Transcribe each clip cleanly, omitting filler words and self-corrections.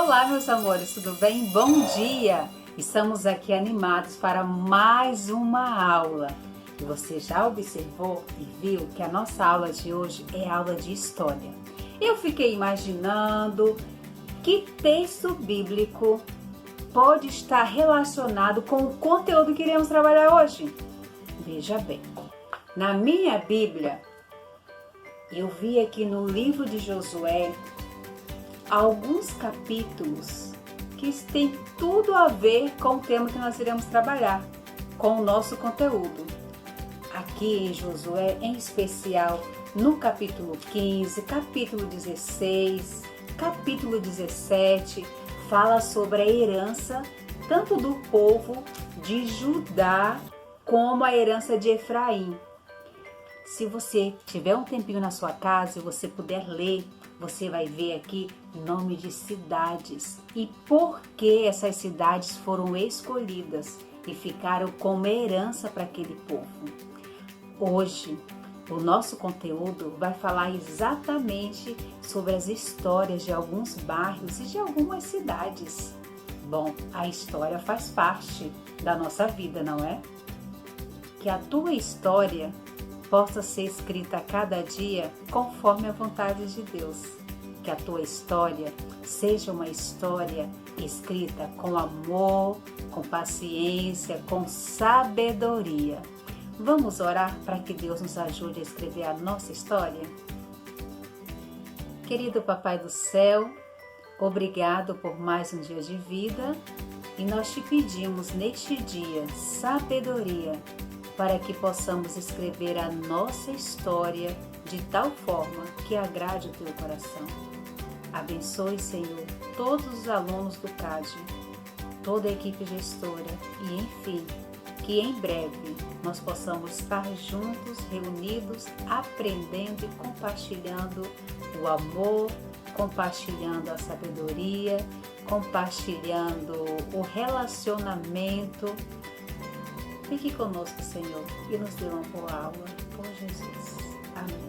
Olá, meus amores, tudo bem? Bom dia! Estamos aqui animados para mais uma aula. E você já observou e viu que a nossa aula de hoje é aula de história. Eu fiquei imaginando que texto bíblico pode estar relacionado com o conteúdo que iremos trabalhar hoje. Veja bem, na minha Bíblia, eu vi aqui no livro de Josué alguns capítulos que têm tudo a ver com o tema que nós iremos trabalhar, com o nosso conteúdo. Aqui em Josué, em especial, no capítulo 15, capítulo 16, capítulo 17, fala sobre a herança tanto do povo de Judá como a herança de Efraim. Se você tiver um tempinho na sua casa e você puder ler, você vai ver aqui nome de cidades e por que essas cidades foram escolhidas e ficaram como herança para aquele povo. Hoje, o nosso conteúdo vai falar exatamente sobre as histórias de alguns bairros e de algumas cidades. Bom, a história faz parte da nossa vida, não é? Que a tua história possa ser escrita a cada dia conforme a vontade de Deus. Que a tua história seja uma história escrita com amor, com paciência, com sabedoria. Vamos orar para que Deus nos ajude a escrever a nossa história? Querido Papai do Céu, obrigado por mais um dia de vida e nós te pedimos neste dia sabedoria para que possamos escrever a nossa história de tal forma que agrade o teu coração. Abençoe, Senhor, todos os alunos do CAD, toda a equipe gestora e, enfim, que em breve nós possamos estar juntos, reunidos, aprendendo e compartilhando o amor, compartilhando a sabedoria, compartilhando o relacionamento. Fique conosco, Senhor, e nos dê uma boa aula, por Jesus. Amém.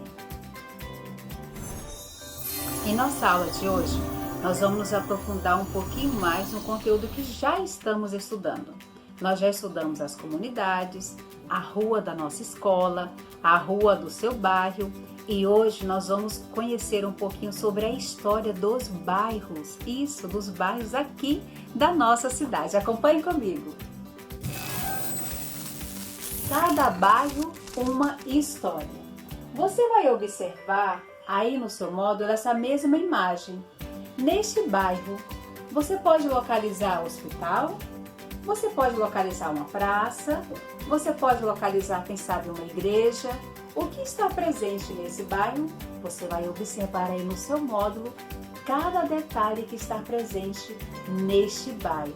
Em nossa aula de hoje, nós vamos nos aprofundar um pouquinho mais no conteúdo que já estamos estudando. Nós já estudamos as comunidades, a rua da nossa escola, a rua do seu bairro e hoje nós vamos conhecer um pouquinho sobre a história dos bairros, isso, dos bairros aqui da nossa cidade. Acompanhe comigo. Cada bairro, uma história. Você vai observar aí no seu módulo essa mesma imagem. Neste bairro, você pode localizar o hospital, você pode localizar uma praça, você pode localizar, quem sabe, uma igreja. O que está presente nesse bairro, você vai observar aí no seu módulo cada detalhe que está presente neste bairro.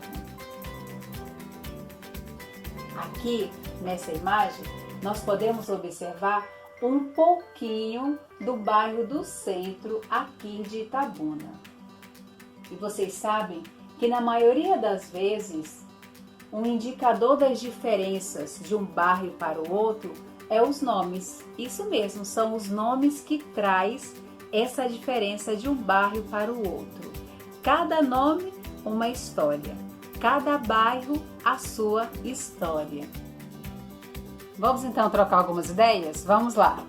Aqui, nessa imagem, nós podemos observar um pouquinho do bairro do centro aqui de Itabuna. E vocês sabem que na maioria das vezes, um indicador das diferenças de um bairro para o outro é os nomes. Isso mesmo, são os nomes que traz essa diferença de um bairro para o outro. Cada nome, uma história. Cada bairro, a sua história. Vamos então trocar algumas ideias? Vamos lá!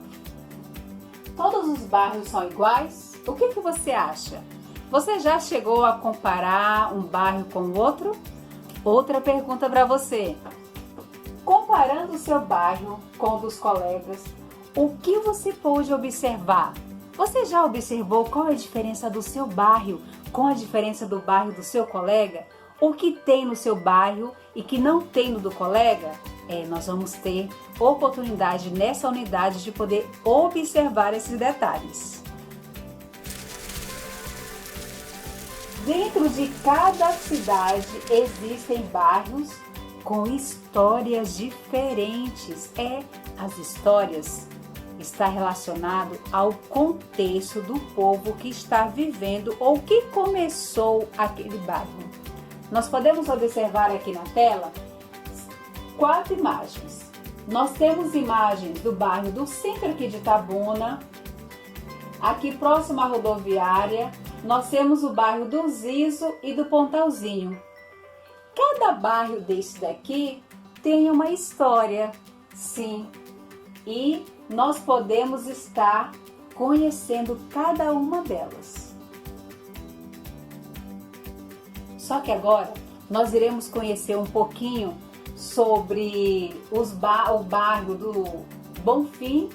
Todos os bairros são iguais? O que você acha? Você já chegou a comparar um bairro com o outro? Outra pergunta para você. Comparando o seu bairro com o dos colegas, o que você pôde observar? Você já observou qual é a diferença do seu bairro com a diferença do bairro do seu colega? O que tem no seu bairro e que não tem no do colega? Nós vamos ter oportunidade nessa unidade de poder observar esses detalhes. Dentro de cada cidade existem bairros com histórias diferentes. As histórias estão relacionadas ao contexto do povo que está vivendo ou que começou aquele bairro. Nós podemos observar aqui na tela 4 imagens. Nós temos imagens do bairro do centro aqui de Itabuna, aqui próximo à rodoviária, nós temos o bairro do Zizo e do Pontalzinho. Cada bairro desse daqui tem uma história, sim, e nós podemos estar conhecendo cada uma delas. Só que agora nós iremos conhecer um pouquinho sobre o bairro do Bonfim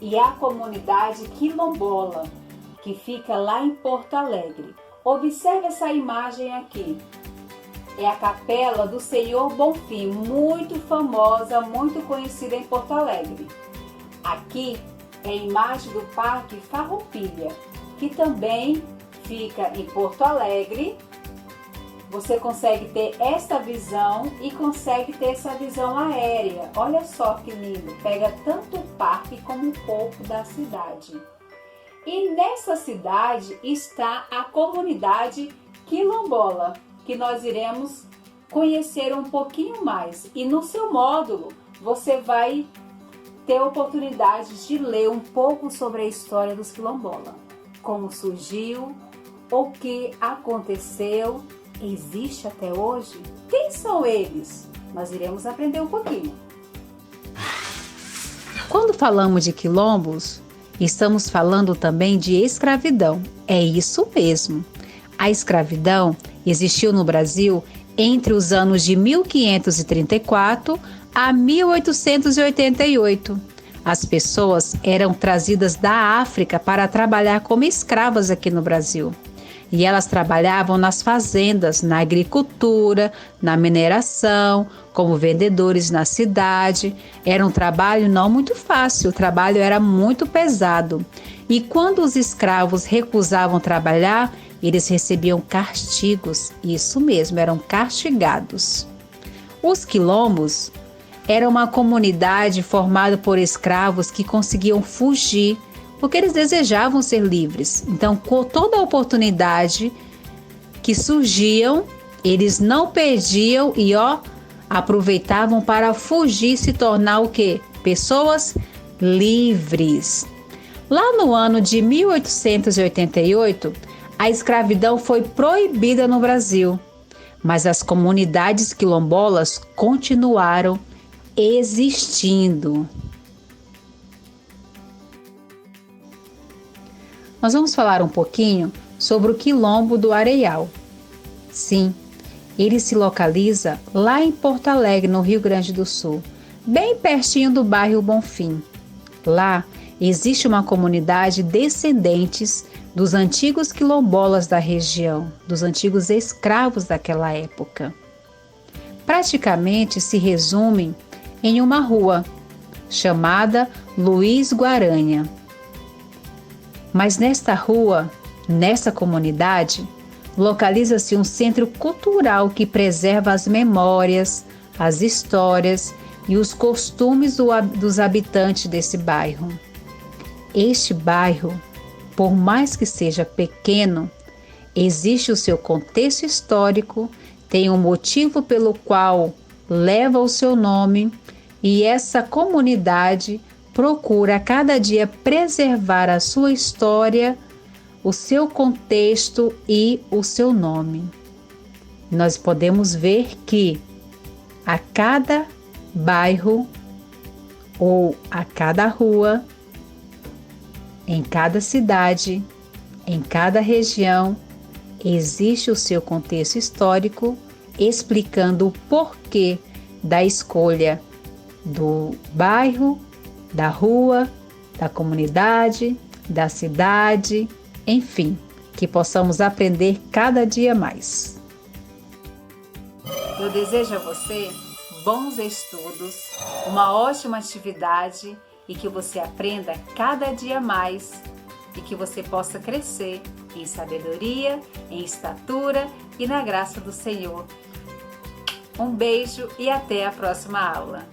e a comunidade quilombola, que fica lá em Porto Alegre. Observe essa imagem aqui. É a Capela do Senhor Bonfim, muito famosa, muito conhecida em Porto Alegre. Aqui é a imagem do Parque Farroupilha, que também fica em Porto Alegre. Você consegue ter esta visão e consegue ter essa visão aérea. Olha só que lindo, pega tanto o parque como um pouco da cidade. E nessa cidade está a comunidade quilombola, que nós iremos conhecer um pouquinho mais. E no seu módulo você vai ter a oportunidade de ler um pouco sobre a história dos quilombola. Como surgiu, o que aconteceu, existe até hoje? Quem são eles? Nós iremos aprender um pouquinho. Quando falamos de quilombos, estamos falando também de escravidão. É isso mesmo. A escravidão existiu no Brasil entre os anos de 1534 a 1888. As pessoas eram trazidas da África para trabalhar como escravas aqui no Brasil. E elas trabalhavam nas fazendas, na agricultura, na mineração, como vendedores na cidade. Era um trabalho não muito fácil, o trabalho era muito pesado. E quando os escravos recusavam trabalhar, eles recebiam castigos, isso mesmo, eram castigados. Os quilombos eram uma comunidade formada por escravos que conseguiam fugir, porque eles desejavam ser livres. Então, com toda a oportunidade que surgiam, eles não perdiam e aproveitavam para fugir e se tornar o quê? Pessoas livres. Lá no ano de 1888, a escravidão foi proibida no Brasil, mas as comunidades quilombolas continuaram existindo. Nós vamos falar um pouquinho sobre o Quilombo do Areial. Sim, ele se localiza lá em Porto Alegre, no Rio Grande do Sul, bem pertinho do bairro Bonfim. Lá existe uma comunidade descendentes dos antigos quilombolas da região, dos antigos escravos daquela época. Praticamente se resumem em uma rua chamada Luiz Guaranha. Mas nesta rua, nessa comunidade, localiza-se um centro cultural que preserva as memórias, as histórias e os costumes dos habitantes desse bairro. Este bairro, por mais que seja pequeno, existe o seu contexto histórico, tem um motivo pelo qual leva o seu nome e essa comunidade procura a cada dia preservar a sua história, o seu contexto e o seu nome. Nós podemos ver que a cada bairro ou a cada rua, em cada cidade, em cada região, existe o seu contexto histórico explicando o porquê da escolha do bairro, da rua, da comunidade, da cidade, enfim, que possamos aprender cada dia mais. Eu desejo a você bons estudos, uma ótima atividade e que você aprenda cada dia mais e que você possa crescer em sabedoria, em estatura e na graça do Senhor. Um beijo e até a próxima aula.